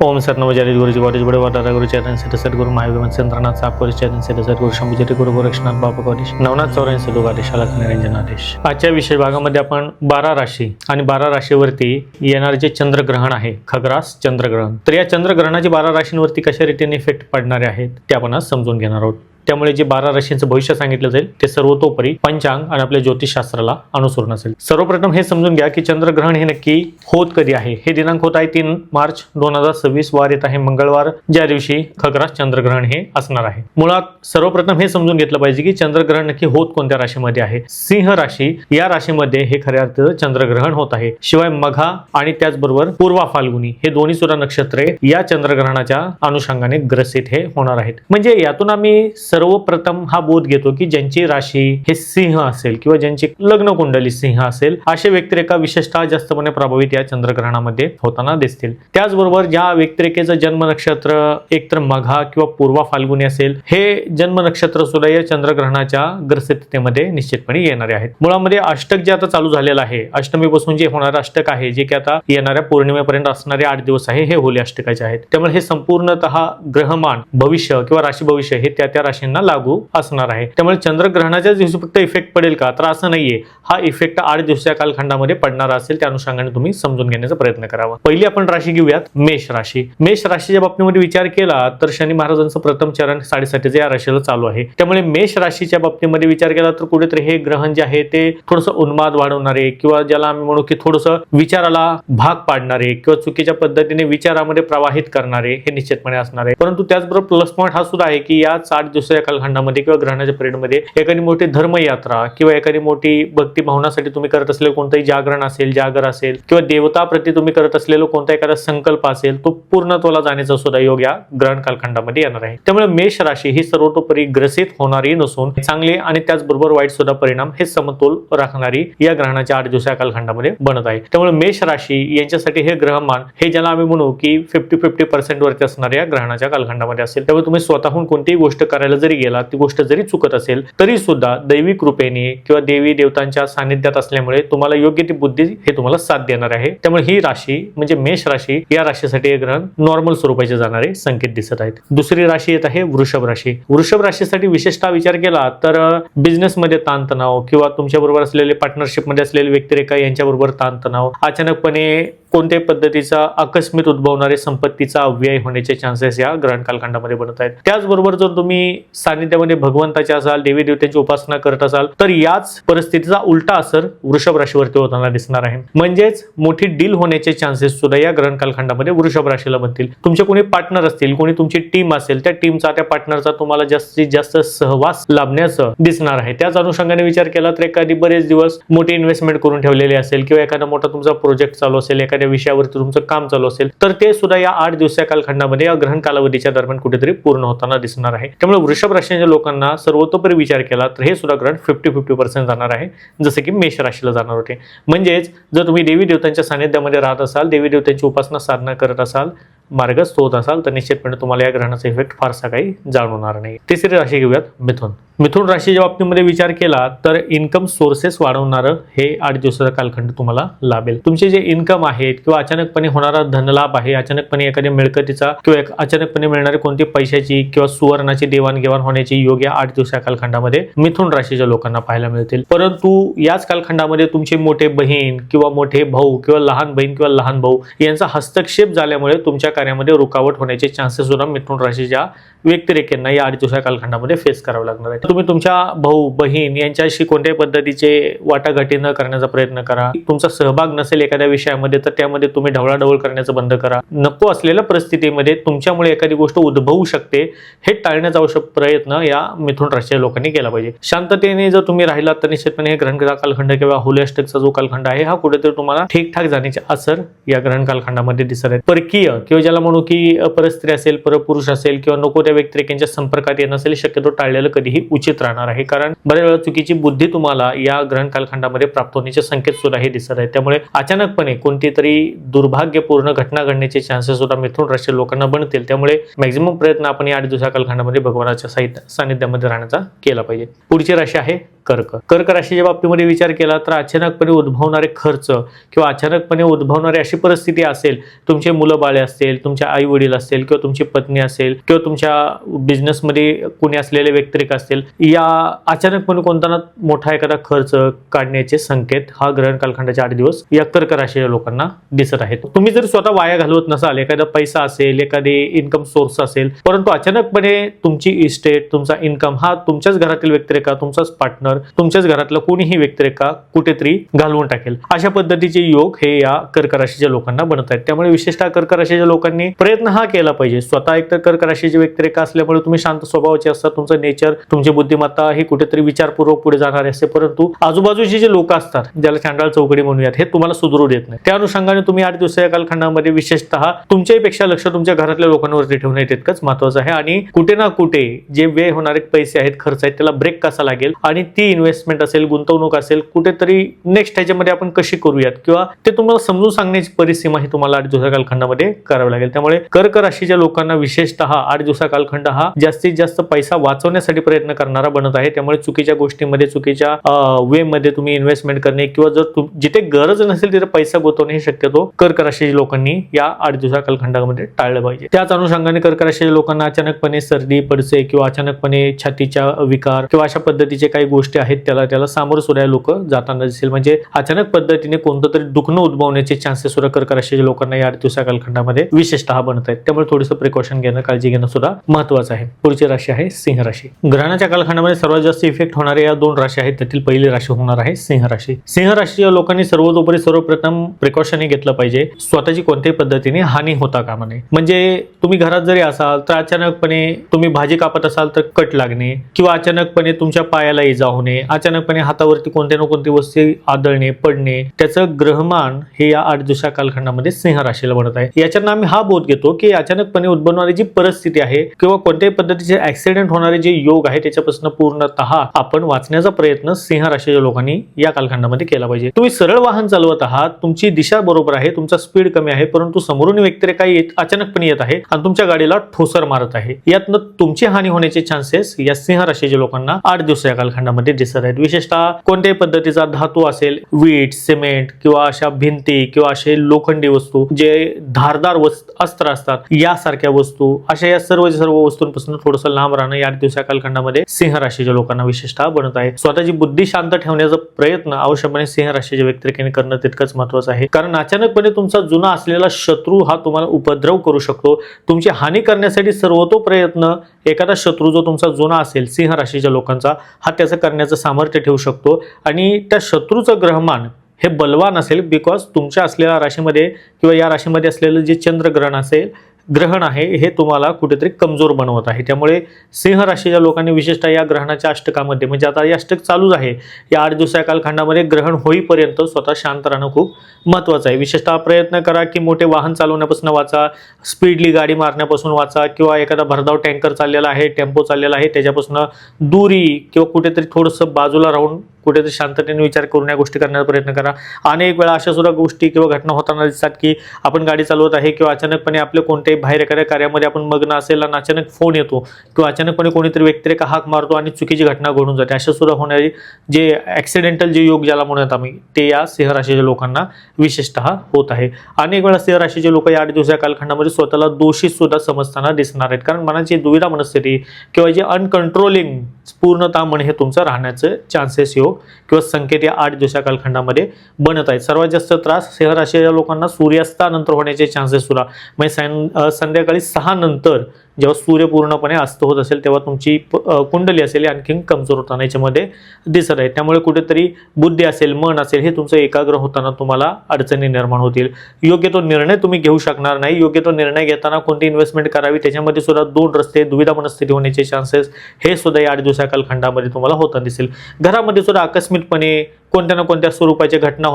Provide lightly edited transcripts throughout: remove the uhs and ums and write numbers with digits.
ओम sir नवजारी गुरुजी wattage बड़े वाटा गुरु चैतन्य सिद्ध सद्गुरु महावीर चंद्रनाथ सापकोरी चैतन्य सिद्ध सद्गुरु शंभूजरी गुरु गोरक्षनाथ बाबा कोरेश नवनाथ 84 लोकादेश अलग निरंजन आदेश। आजच्या विशेष भागामध्ये आपण 12 राशी आणि 12 राशीवरती येणारे जे चंद्रग्रहण आहे खग्रास चंद्रग्रहण, तर या चंद्रग्रहणाचे 12 राशींवरती कशा रीतीने इफेक्ट पडणारे आहेत ते आपण आज समजून घेणार आहोत। त्यामुळे जे 12 राशींचं भविष्य सांगितलं जाईल ते सर्वतोपरी पंचांग आणि आपल्या ज्योतिषशास्त्राला अनुसरून असेल। सर्वप्रथम हे समजून घ्या की चंद्रग्रहण हे नक्की होत कधी आहे। हे दिनांक होत आहे 3 मार्च 2026, वार येत आहे मंगळवार, ज्या दिवशी खग्रास चंद्रग्रहण हे असणार आहे। मुळात सर्वप्रथम हे समजून घेतलं पाहिजे की चंद्रग्रहण नक्की होत कोणत्या राशीमध्ये आहे। सिंह राशी या राशीमध्ये हे खऱ्या अर्थानं चंद्रग्रहण होत आहे। शिवाय मघा आणि त्याचबरोबर पूर्वा फाल्गुनी हे दोन्ही सुद्धा नक्षत्रे या चंद्रग्रहणाच्या अनुषंगाने ग्रसित हे होणार आहेत। म्हणजे यातून आम्ही सर्वप्रथम हा बोध घेतो की ज्यांची राशी हे सिंह असेल किंवा ज्यांची लग्न कुंडली सिंह असेल असे व्यक्तिरेखा विशेषतः जास्तपणे प्रभावित या चंद्रग्रहणामध्ये होताना दिसतील। त्याचबरोबर ज्या व्यक्तिरेखेचं जन्म नक्षत्र एकतर मघा किंवा पूर्वा फाल्गुनी असेल हे जन्म नक्षत्र सुद्धा या चंद्रग्रहणाच्या ग्रसिततेमध्ये निश्चितपणे येणारे आहेत। मुळामध्ये अष्टक जे आता चालू झालेलं आहे, अष्टमीपासून जे होणारं अष्टक आहे जे की आता येणाऱ्या पौर्णिमेपर्यंत असणारे 8 दिवस आहे हे होली अष्टकाचे आहेत। त्यामुळे हे संपूर्णतः ग्रहमान भविष्य किंवा राशी भविष्य हे त्या राशींना लागू असणार आहे। त्यामुळे चंद्रग्रहणाच्या दिवशी फक्त इफेक्ट पडेल का, तर असं नाहीये। हा इफेक्ट 8 दिवसाच्या कालखंडामध्ये पडणारा असेल, त्या अनुषंगाने तुम्ही समजून घेण्याचा प्रयत्न करावा। पहिली आपण राशी घेऊयात मेष राशी। मेष राशीच्या बाबतीमध्ये विचार केला तर शनी महाराजांचं प्रथम चरण 7.5 या राशीला चालू आहे। त्यामुळे मेष राशीच्या बाबतीमध्ये विचार केला तर कुठेतरी हे ग्रहण जे आहे ते थोडंसं उन्माद वाढवणारे किंवा ज्याला आम्ही म्हणू की थोडंसं विचाराला भाग पाडणारे किंवा चुकीच्या पद्धतीने विचारामध्ये प्रवाहित करणारे हे निश्चितपणे असणार आहे। परंतु त्याचबरोबर प्लस पॉईंट हा सुद्धा आहे की या 8 दिवसाच्या कालखंडामध्ये किंवा ग्रहणाच्या पिरियडमध्ये एखादी मोठी धर्मयात्रा किंवा एखादी मोठी भक्ती भावनासाठी तुम्ही करत असलेलं कोणतंही जागरण असेल, जागर असेल किंवा देवताप्रती तुम्ही करत असलेलं कोणता एखादा संकल्प असेल तो पूर्णत्वाला जाण्याचा सुद्धा योग या ग्रहण कालखंडामध्ये येणार आहे। त्यामुळे मेष राशी ही सर्वतोपरी ग्रसित होणारी नसून चांगले आणि त्याचबरोबर वाईट सुद्धा परिणाम हे समतोल राखणारी या ग्रहणाच्या 8 दिवसाच्या कालखंडामध्ये बनत आहे। त्यामुळे मेष राशी यांच्यासाठी हे ग्रहमान हे ज्याला आम्ही म्हणू की 50-50% वरती असणाऱ्या या ग्रहणाच्या कालखंडामध्ये असेल। त्यामुळे तुम्ही स्वतःहून कोणतीही गोष्ट करायला जरी गेला, ती गोष्ट जरी चुकत असेल तरी सुद्धा दैवी कृपेने किंवा देवी देवतांच्या सानिध्यात असल्यामुळे तुम्हाला योग्य ती बुद्धी हे तुम्हाला साथ देणार आहे। त्यामुळे ही राशी म्हणजे मेष राशी या राशीसाठी हे ग्रहण नॉर्मल स्वरूपाचे जाणारे संकेत दिसत आहेत। दुसरी राशी येत आहे वृषभ राशी। वृषभ राशीसाठी विशेषतः विचार केला तर बिझनेस मध्ये ताणतणाव किंवा तुमच्या बरोबर असलेले पार्टनरशिप मध्ये असलेले व्यक्तिरेखा यांच्याबरोबर ताणतणाव, अचानकपणे कोणत्याही पद्धतीचा आकस्मिक उद्भवणारे संपत्तीचा अव्यय होण्याचे चान्सेस या ग्रहण कालखंडामध्ये बनत आहेत। त्याचबरोबर जर तुम्ही सानिध्यामध्ये भगवंताच्या असाल, देवी देवतांची उपासना करत असाल तर याच परिस्थितीचा उलटा असर वृषभ राशीवरती होताना दिसणार आहे। म्हणजेच मोठी डील होण्याचे चान्सेस सुद्धा या ग्रहण कालखंडामध्ये वृषभ राशीला बनतील। तुमचे कोणी पार्टनर असतील, कोणी तुमची टीम असेल, त्या टीमचा त्या पार्टनरचा तुम्हाला जास्तीत जास्त सहवास लाभण्याचं दिसणार आहे। त्याच अनुषंगाने विचार केला तर एखादी बरेच दिवस मोठी इन्व्हेस्टमेंट करून ठेवलेली असेल किंवा एखादा मोठा तुमचा प्रोजेक्ट चालू असेल, एखाद्या विषयावरती तुमचं काम चालू असेल तर ते सुद्धा या 8 दिवसाच्या कालखंडामध्ये या ग्रहण कालावधीच्या दरम्यान कुठेतरी पूर्ण होताना दिसणार आहे। त्यामुळे वृषभ राशीच्या लोकांना सर्वतोपरी विचार केला तर हे सुद्धा ग्रहण 50-50% जाणार आहे, जसे की मेष राशीला जाणार होते। म्हणजेच जर तुम्ही देवी देवतांच्या सानिध्यामध्ये राहत असाल, देवी देवतांची उपासना साधना करत असाल, मार्गस्थ होत असाल तर निश्चितपणे तुम्हाला या ग्रहणाचा इफेक्ट फारसा काही जाणवणार नाही। तिसरी राशी घेऊयात मिथुन। मिथुन राशीच्या बाबतीमध्ये विचार केला तर इन्कम सोर्सेस वाढवणारं हे 8 दिवसाचा कालखंड तुम्हाला लाभेल। तुमचे जे इन्कम आहेत किंवा अचानकपणे होणारा धनलाभ आहे, अचानकपणे एखाद्या मिळकतीचा किंवा अचानकपणे मिळणारी कोणती पैशाची किंवा सुवर्णाची देवाणघेवाण होण्याची योग या 8 दिवसाच्या कालखंडामध्ये मिथुन राशीच्या लोकांना पाहायला मिळतील। परंतु याच कालखंडामध्ये तुमचे मोठे बहीण किंवा मोठे भाऊ किंवा लहान बहीण किंवा लहान भाऊ यांचा हस्तक्षेप झाल्यामुळे तुमच्या कार्यामध्ये रुकावट होण्याचे चान्सेस सुद्धा मिथुन राशीच्या व्यक्तिरेखेंना या 8 दिवसाच्या कालखंडामध्ये फेस करावं लागणार आहे। तुम्ही तुमच्या भाऊ बहीण यांच्याशी कोणत्याही पद्धतीचे वाटाघाटी न करण्याचा प्रयत्न करा। तुमचा सहभाग नसेल एखाद्या विषयामध्ये तर त्यामध्ये तुम्ही ढवळाढवळ करण्याचं बंद करा। नको असलेल्या परिस्थितीमध्ये तुमच्यामुळे एखादी गोष्ट उद्भवू शकते हे टाळण्याचा आवश्यक प्रयत्न या मिथुन राशीच्या लोकांनी केला पाहिजे। शांततेने जर तुम्ही राहिलात तर निश्चितपणे हे ग्रहण कालखंड किंवा होली अष्टकचा जो कालखंड आहे हा कुठेतरी तुम्हाला ठीकठाक जाण्याचे असर या ग्रहण कालखंडामध्ये दिसत आहेत। परकीय किंवा ज्याला म्हणू की परस्त्री असेल, परपुरुष असेल किंवा नको त्या व्यक्तिरेखेच्या संपर्कात येणं असेल शक्यतो टाळलेलं कधीही उचित राहणार आहे। कारण बऱ्याच वेळा चुकीची बुद्धी तुम्हाला या ग्रहण कालखंडामध्ये प्राप्त होण्याचे संकेत सुद्धा हे दिसत आहेत। त्यामुळे अचानकपणे कोणती तरी दुर्भाग्यपूर्ण घटना घडण्याचे चान्सेस सुद्धा मिथुन राशी लोकांना बनतील। त्यामुळे मॅक्झिमम प्रयत्न आपण या 8 दिवसाच्या कालखंडामध्ये भगवानाच्या सानिध्यामध्ये राहण्याचा केला पाहिजे। पुढची राशी आहे कर्क। कर्क राशीच्या बाबतीमध्ये विचार केला तर अचानकपणे उद्भवणारे खर्च किंवा अचानकपणे उद्भवणारी अशी परिस्थिती असेल, तुमचे मुलं बाळे असतील असेल, तुमचे आई वडील असतील किंवा तुमची पत्नी असेल किंवा तुमच्या बिझनेसमध्ये कोणी असलेले व्यक्तिरेख असतील, या अचानकपणे कोणता ना मोठा एखादा खर्च काढण्याचे संकेत हा ग्रहण कालखंडाचे 8 दिवस या कर्क राशीच्या लोकांना दिसत आहेत. तुम्ही जर स्वतः वाया घालवत नसाल, एखादा पैसा असेल, एखादी इन्कम सोर्स असेल, परंतु अचानकपणे तुमची इस्टेट, तुमचा इन्कम हा तुमच्याच घरातील व्यक्तिरेखा, तुमचाच पार्टनर, तुमच्याच घरातला कोणीही व्यक्तिरेखा कुठेतरी घालवून टाकेल, अशा पद्धतीचे योग हे या कर्क राशीच्या लोकांना बनत आहेत. त्यामुळे विशेषतः कर्क राशीच्या लोकांनी प्रयत्न हा केला पाहिजे. स्वतः एकतर कर्क राशीचे व्यक्तिरेखा असल्यामुळे तुम्ही शांत स्वभावाचे असतात, तुमचं नेचर, तुमची बुद्धिमत्ता ही कुठेतरी विचारपूर्वक पुढे जाणारे असते, परंतु आजूबाजूचे जे लोक असतात, ज्याला चांडाळ चौकडी म्हणूयात, हे तुम्हाला सुधरू देत नाही. त्या अनुषंगाने तुम्ही 8 दिवसाच्या कालखंडामध्ये विशेषतः तुमच्यापेक्षा लक्ष तुमच्या घरातल्या लोकांवरती ठेवणे तितकंच महत्वाचं आहे. आणि कुठे ना कुठे जे व्यय होणारे पैसे आहेत, खर्च आहेत, त्याला ब्रेक कसा लागेल आणि ती इन्व्हेस्टमेंट असेल, गुंतवणूक असेल, कुठेतरी नेक्स्ट ह्याच्यामध्ये आपण कशी करूयात किंवा ते तुम्हाला समजून सांगण्याची परिसीमा ही तुम्हाला 8 दिवसा कालखंडामध्ये करावी लागेल. त्यामुळे कर्क राशीच्या लोकांना विशेषतः 8 दिवसा कालखंड हा जास्तीत जास्त पैसा वाचवण्यासाठी प्रयत्न करणारा बनत आहे. त्यामुळे चुकीच्या गोष्टींमध्ये, चुकीच्या वे मध्ये तुम्ही इन्व्हेस्टमेंट करणे किंवा जर जिथे गरज नसेल तिथे पैसा गुंतवणे हे शक्यतो कर्क राशीच्या लोकांनी या 8 दिवसा कालखंडामध्ये टाळलं पाहिजे. त्याच अनुषंगाने कर्क राशीच्या लोकांना अचानकपणे सर्दी पडसे किंवा अचानकपणे छातीच्या विकार किंवा अशा पद्धतीचे काही गोष्टी आहेत, त्याला सामोरं सुद्धा लोक जाताना दिसेल. म्हणजे अचानक पद्धतीने कोणतं तरी दुखणं उद्भवण्याचे चान्सेस सुद्धा कर्क राशीच्या लोकांना या 8 दिवसा कालखंडामध्ये विशेषतः बनत आहेत. त्यामुळे थोडंसं प्रिकॉशन घेणं, काळजी घेणं सुद्धा महत्वाचं आहे. पुढची राशी आहे सिंह राशी. ग्रहणाच्या कालखंडामध्ये सर्वात जास्त इफेक्ट होणारे या 2 राशी आहेत, त्यातील पहिली राशी होणार आहे सिंह राशी. सिंह राशीच्या लोकांनी सर्वतोपरी सर्वप्रथम प्रिकॉशन हे घेतलं पाहिजे. स्वतःची कोणत्याही पद्धतीने हानी होता कामा नये. म्हणजे तुम्ही घरात जरी असाल तर अचानकपणे तुम्ही भाजी कापत असाल तर कट लागणे किंवा अचानकपणे तुमच्या पायाला इजा होणे, अचानकपणे हातावरती कोणत्या ना कोणती वस्तू आदळणे, पडणे, त्याचं ग्रहमान हे या 8 दिवसा कालखंडामध्ये सिंह राशीला बनत आहे. याच्यानं आम्ही हा बोध घेतो की अचानकपणे उद्भवणारी जी परिस्थिती आहे किंवा कोणत्याही पद्धतीचे ऍक्सिडेंट होणारे जे योग आहे त्याच्यापासून पूर्णतः आपण वाचण्याचा प्रयत्न सिंह राशीच्या लोकांनी या कालखंडामध्ये केला पाहिजे. तुम्ही सरळ वाहन चालवत आहात, तुमची दिशा बरोबर आहे, तुमचा स्पीड कमी आहे, परंतु समोरून व्यक्तिरेखा अचानकपणे येत आहे आणि तुमच्या गाडीला ठोसर मारत आहे, यातनं तुमची हानी होण्याचे चान्सेस या सिंह राशीच्या लोकांना 8 दिवसाच्या कालखंडामध्ये दिसत आहेत. विशेषतः कोणत्याही पद्धतीचा धातू असेल, वीट, सिमेंट किंवा अशा भिंती किंवा असे लोखंडी वस्तू, जे धारदार अस्त्र असतात, यासारख्या वस्तू, अशा या सर्व वस्तूंपासून थोडंसं लांब राहणं या 8 दिवसा कालखंडामध्ये सिंह राशीच्या लोकांना विशेषतः बनत आहे. स्वतःची बुद्धी शांत ठेवण्याचा प्रयत्न आवश्यकपणे सिंह राशीच्या व्यक्तिरेखेने करणं तितकंच महत्वाचं आहे. कारण अचानकपणे तुमचा जुना असलेला शत्रू हा तुम्हाला उपद्रव करू शकतो. तुमची हानी करण्यासाठी सर्वतो प्रयत्न एखादा शत्रू जो तुमचा जुना असेल सिंह राशीच्या लोकांचा, हा त्याचं करण्याचं सामर्थ्य ठेवू शकतो. आणि त्या शत्रूचं ग्रहमान हे बलवान असेल, बिकॉज तुमच्या असलेल्या राशीमध्ये किंवा या राशीमध्ये असलेलं जे ग्रहण आहे हे तुम्हाला कुठेतरी कमजोर बनवत आहे. त्यामुळे सिंह राशीच्या लोकांनी विशेषतः या ग्रहणाच्या अष्टकामध्ये, म्हणजे आता या अष्टक चालूच आहे, या 8 दिवसाच्या कालखंडामध्ये ग्रहण होईपर्यंत स्वतः शांत राहणं खूप महत्वाचं आहे. विशेषतः प्रयत्न करा की मोठे वाहन चालवण्यापासून वाचा, स्पीडली गाडी मारण्यापासून वाचा किंवा एखादा भरधाव टँकर चाललेला आहे, टेम्पो चाललेला आहे, त्याच्यापासून दूरी किंवा कुठेतरी थोडंसं बाजूला राहून कुठेतरी शांततेने विचार करून या गोष्टी करण्याचा प्रयत्न करा. अनेक वेळा अशा सुद्धा गोष्टी किंवा घटना होताना दिसतात की आपण गाडी चालवत आहे किंवा अचानकपणे आपले कोणत्याही बाहेर एखाद्या कार्यामध्ये आपण मग्न असेल आणि अचानक फोन येतो किंवा अचानकपणे कोणीतरी व्यक्तिरेखा हाक मारतो आणि चुकीची घटना घडून जाते. अशा सुद्धा होणारी जे ऍक्सिडेंटल जे योग ज्याला म्हणत आम्ही, ते या सिंह राशीच्या लोकांना विशेषतः होत आहे. अनेक वेळा सिंह राशीचे लोक या 8 दिवसाच्या कालखंडामध्ये स्वतःला दोषी सुद्धा समजताना दिसणार आहेत. कारण मनाची दुविधा मनस्थिती किंवा जे अनकंट्रोलिंग पूर्णतः मन हे तुमचं राहण्याचं चान्सेस योग किंवा संकेत या 8 दिवसा कालखंडामध्ये बनत आहेत. सर्वात जास्त त्रास सिंह राशीच्या लोकांना सूर्यास्तानंतर होण्याचे चान्सेस सुद्धा, म्हणजे संध्याकाळी 6 नंतर जेव्हा सूर्य पूर्णपणे अस्त होत असेल तेव्हा तुमची कुंडली असेल आणखी कमजोर होताना याच्यामध्ये दिसत आहे. त्यामुळे कुठेतरी बुद्धी असेल, मन असेल, हे तुमचं एकाग्र होताना तुम्हाला अडचणी निर्माण होतील. योग्य तो निर्णय तुम्ही घेऊ शकणार नाही. योग्य तो निर्णय घेताना कोणती इन्व्हेस्टमेंट करावी त्याच्यामध्ये सुद्धा 2 रस्ते, दुविधा मनस्थिती होण्याचे चान्सेस हे सुद्धा या 8 दिवसा कालखंडामध्ये तुम्हाला होताना दिसेल. घरामध्ये सुद्धा आकस्मिकपणे कोणत्या ना कोणत्या स्वरूपाच्या घटना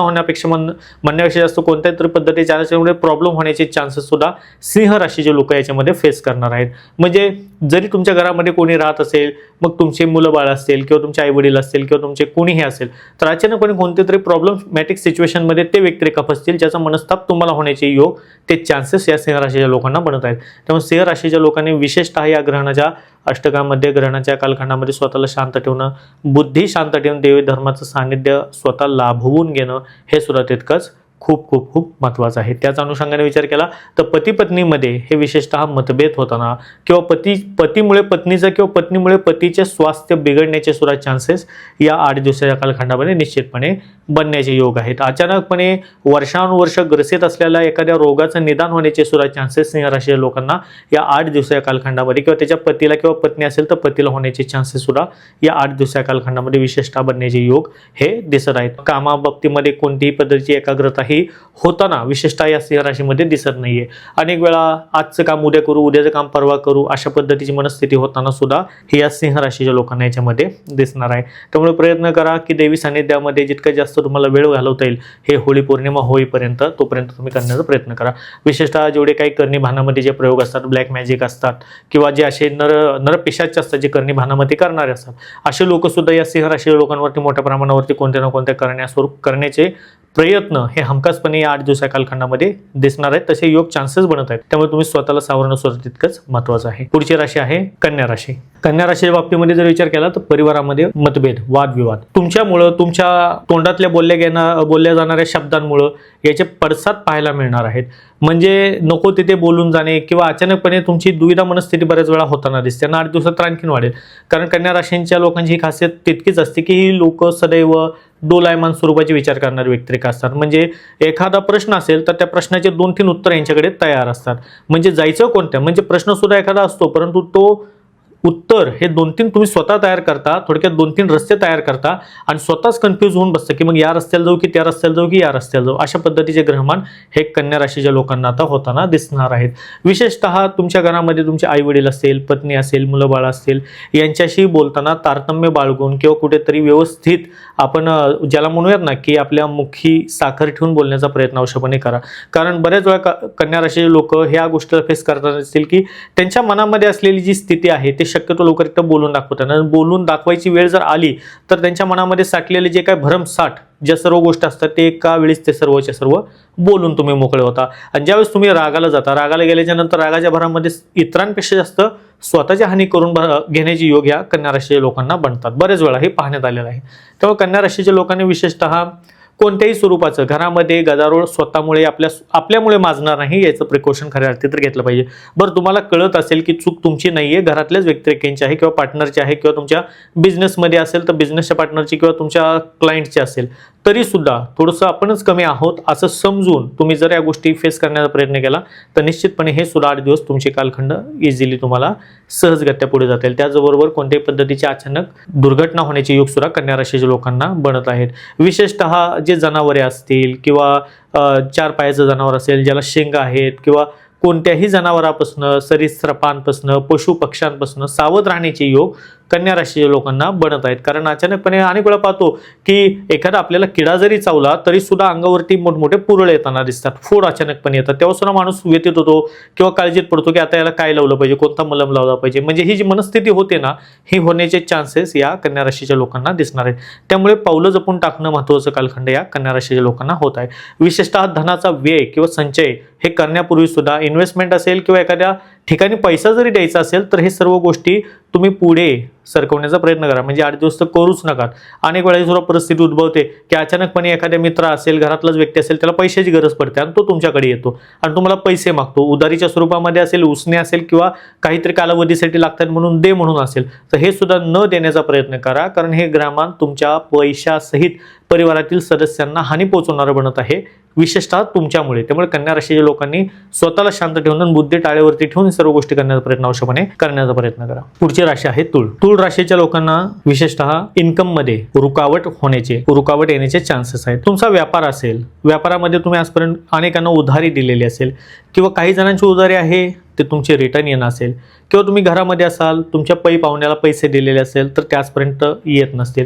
होण्यापेक्षा म्हणण्यापेक्षा जास्त कोणत्या तरी पद्धतीच्या प्रॉब्लेम होण्याचे चान्सेस सुद्धा सिंह राशीचे लोक याच्यामध्ये फेस करणार आहेत. म्हणजे जरी तुमच्या घरामध्ये कोणी राहत असेल, मग तुमचे मुलं बाळ असतील किंवा तुमचे आई वडील असतील किंवा तुमचे कोणीही असेल, तर अचानकपणे कोणत्या तरी प्रॉब्लेमॅटिक सिच्युएशनमध्ये ते व्यक्तिरेखा फसतील, ज्याचा मनस्ताप तुम्हाला होण्याचे योग, ते चान्सेस या सिंह राशीच्या लोकांना बनत आहेत. त्यामुळे सिंह राशीच्या लोकांनी विशेषतः या ग्रहणाच्या अष्टकामध्ये, ग्रहणाच्या कालखंडामध्ये स्वतःला शांत ठेवणं, बुद्धी शांत ठेवून देवी धर्माचं सानिध्य स्वतः लाभवून घेणं हे सुद्धा तितकंच खूप खूप खूप महत्त्वाचं आहे. त्याच अनुषंगाने विचार केला तर पती पत्नीमध्ये हे विशेषतः मतभेद होताना किंवा पतीमुळे पत्नीचं किंवा पत्नीमुळे पतीचे स्वास्थ्य बिघडण्याचे सुद्धा चान्सेस या 8 दिवसाच्या कालखंडामध्ये निश्चितपणे बनण्याचे योग आहेत. अचानकपणे वर्षानुवर्ष ग्रसित असलेल्या एखाद्या रोगाचं निदान होण्याचे सुद्धा चान्सेस सिंह राशीच्या लोकांना या 8 दिवसाच्या कालखंडामध्ये किंवा त्याच्या पतीला किंवा पत्नी असेल तर पतीला होण्याचे चान्सेस सुद्धा या 8 दिवसाच्या कालखंडामध्ये विशेषतः बनण्याचे योग हे दिसत आहेत. कामाबाबतीमध्ये कोणतीही पद्धतीची एकाग्रता ही होताना विशेषतः या सिंह राशीमध्ये दिसत नाहीये. अनेक वेळा आजचं काम उद्या करू, उद्याचं काम परवा करू अशा पद्धतीची मनस्थिती होताना सुद्धा हे या सिंह राशीच्या लोकांना याच्यामध्ये दिसणार आहे. त्यामुळे प्रयत्न करा की देवी सानिध्यामध्ये जितकं जास्त तुम्हाला वेळ घालवता येईल हे होळी पौर्णिमा होईपर्यंत तोपर्यंत तुम्ही करण्याचा प्रयत्न करा. विशेषतः जेवढे काही करणी भानामध्ये जे प्रयोग असतात, ब्लॅक मॅजिक असतात किंवा जे असे नरपिशाच असतात जे करणी भानामध्ये करणारे असतात, असे लोक सुद्धा या सिंह राशीच्या लोकांवरती मोठ्या प्रमाणावरती कोणत्या ना कोणत्या करण्याचे प्रयत्न हे हमखासपणे या 8 दिवसा कालखंडामध्ये दिसणार आहेत. तसे योग चान्सेस बनत आहेत. त्यामुळे तुम्ही स्वतःला सावरणं स्वतः तितकंच महत्त्वाचं आहे. पुढची राशी आहे कन्या राशी. कन्या राशीच्या बाबतीमध्ये जर विचार केला तर परिवारामध्ये मतभेद, वादविवाद तुमच्यामुळं, तुमच्या तोंडातल्या बोलल्या जाणाऱ्या शब्दांमुळं याचे पडसाद पाहायला मिळणार आहेत. म्हणजे नको तिथे बोलून जाणे किंवा अचानकपणे तुमची दुविधा मनस्थिती बऱ्याच वेळा होताना दिसते. 8 दिवसात तर आणखीन वाढेल. कारण कन्या राशींच्या लोकांची ही खासियत तितकीच असते की ही लोक सदैव डोलायमान स्वरूपाचे विचार करणारे व्यक्तिरेखा असतात. म्हणजे एखादा प्रश्न असेल तर त्या प्रश्नाचे 2-3 उत्तर यांच्याकडे तयार असतात. म्हणजे जायचं कोणत्या, म्हणजे प्रश्न सुद्धा एखादा असतो परंतु तो उत्तर हे 2-3 तुम्ही स्वतः तयार करता, थोडक्यात 2-3 रस्ते तयार करता आणि स्वतःच कन्फ्यूज होऊन बसतं की मग या रस्त्याला जाऊ की त्या रस्त्याला जाऊ की या रस्त्याला जाऊ. अशा पद्धतीचे ग्रहमान हे कन्या राशीच्या लोकांना आता होताना दिसणार आहेत. विशेषतः तुमच्या घरामध्ये तुमचे आई वडील असेल, पत्नी असेल, मुलं बाळ असतील यांच्याशी बोलताना तारतम्य बाळगून किंवा कुठेतरी व्यवस्थित आपण ज्याला म्हणूयात ना की आपल्या मुखी साखर ठेवून बोलण्याचा प्रयत्न अवश्यपणे करा. कारण बऱ्याच वेळा कन्या राशीचे लोक ह्या गोष्टीला फेस करतात असतील की त्यांच्या मनामध्ये असलेली जी स्थिती आहे ते शक्यतो लवकर एकदा बोलून दाखवतात. आणि बोलून दाखवायची वेळ जर आली तर त्यांच्या मनामध्ये साठलेले जे काय भरमसाठ ज्या सर्व गोष्टी असतात ते एका वेळीच ते सर्वच्या सर्व बोलून तुम्ही मोकळे होता. आणि ज्यावेळेस तुम्ही रागाला जाता, रागाला गेल्याच्या नंतर रागाच्या भरामध्ये इतरांपेक्षा जास्त स्वतःची हानी करून घेण्याची योग या कन्या राशीच्या लोकांना बनतात. बरेच वेळा हे पाहण्यात आलेलं आहे. त्यामुळे कन्या राशीच्या लोकांनी विशेषतः कोणत्याही स्वरूपाचं घरामध्ये गदारोळ स्वतःमुळे आपल्यामुळे माजणार नाही याचं प्रिकॉशन खऱ्या अर्थी तर घेतलं पाहिजे. बरं, तुम्हाला कळत असेल की चूक तुमची नाहीये, घरातल्याच व्यक्तिरेखेंची आहे किंवा पार्टनरची आहे किंवा तुमच्या बिझनेसमध्ये असेल तर बिझनेसच्या पार्टनरची किंवा तुमच्या क्लायंटची असेल, तरी सुद्धा थोडंसं आपणच कमी आहोत असं समजून तुम्ही जर या गोष्टी फेस करण्याचा प्रयत्न केला तर निश्चितपणे हे सुद्धा 8 दिवस तुमचे कालखंड इझिली तुम्हाला सहजगत्या पुढे जातील. त्याचबरोबर कोणत्याही पद्धतीची अचानक दुर्घटना होण्याचे योग सुद्धा कन्या राशीच्या लोकांना बनत आहेत. विशेषतः जे जनावरे असतील किंवा 4 पायाचं जनावर असेल, ज्याला शेंगा आहेत किंवा कोणत्याही जनावरापासून, सरीसृपांपासून, पशु पक्ष्यांपासून सावध राहण्याचे योग कन्या राशीच्या लोकांना बनत आहेत. कारण अचानकपणे अनेक वेळा पाहतो की एखादा आपल्याला किडा जरी चावला तरी सुद्धा अंगावरती मोठमोठे पुरळ येताना दिसतात, फोड अचानकपणे येतात. तेव्हा सुद्धा माणूस व्यथित होतो किंवा काळजीत पडतो की आता याला काय लावलं पाहिजे, कोणता मलम लावला पाहिजे. म्हणजे ही जी मनस्थिती होते ना, ही होण्याचे चान्सेस या कन्या राशीच्या लोकांना दिसणार आहेत. त्यामुळे पावलं जपून टाकणं महत्त्वाचं कालखंड या कन्या राशीच्या लोकांना होत आहे. विशेषतः धनाचा व्यय किंवा संचय हे करण्यापूर्वी सुद्धा इन्व्हेस्टमेंट असेल किंवा एखाद्या ठिकाणी पैसा जरी द्यायचा असेल तर हे सर्व गोष्टी तुम्ही पुढे सरकवण्याचा प्रयत्न करा. म्हणजे 8 दिवस तर करूच नका. अनेक वेळा सुद्धा परिस्थिती उद्भवते की अचानकपणे एखाद्या मित्र असेल, घरातलाच व्यक्ती असेल, त्याला पैशाची गरज पडते आणि तो तुमच्याकडे येतो आणि तुम्हाला पैसे मागतो. उधारीच्या स्वरूपामध्ये असेल, उसने असेल किंवा काहीतरी कालावधीसाठी लागतात म्हणून दे म्हणून असेल, तर हे सुद्धा न देण्याचा प्रयत्न करा. कारण हे ग्रहमान तुमच्या पैशासहित परिवारातील सदस्यांना हानी पोहोचवणारं बनत आहे, विशेषतः तुमच्यामुळे. त्यामुळे कन्या राशीच्या लोकांनी स्वतःला शांत ठेवून बुद्धी टाळेवरती ठेवून सर्व गोष्टी करण्याचा प्रयत्न अवश्यपणे करण्याचा प्रयत्न करा. पुढची राशी आहे तुळ. तुळ राशीच्या लोकांना विशेषतः इन्कम मध्ये रुकावट येण्याचे चान्सेस आहेत. तुमचा व्यापार असेल, व्यापारामध्ये तुम्ही आजपर्यंत अनेकांना उधारी दिलेली असेल किंवा काही जणांची उधारी आहे ते तुमचे रिटर्न येणं असेल किंवा तुम्ही घरामध्ये असाल, तुमच्या पै पाहुण्याला पैसे दिलेले असेल तर ते आजपर्यंत येत नसतील.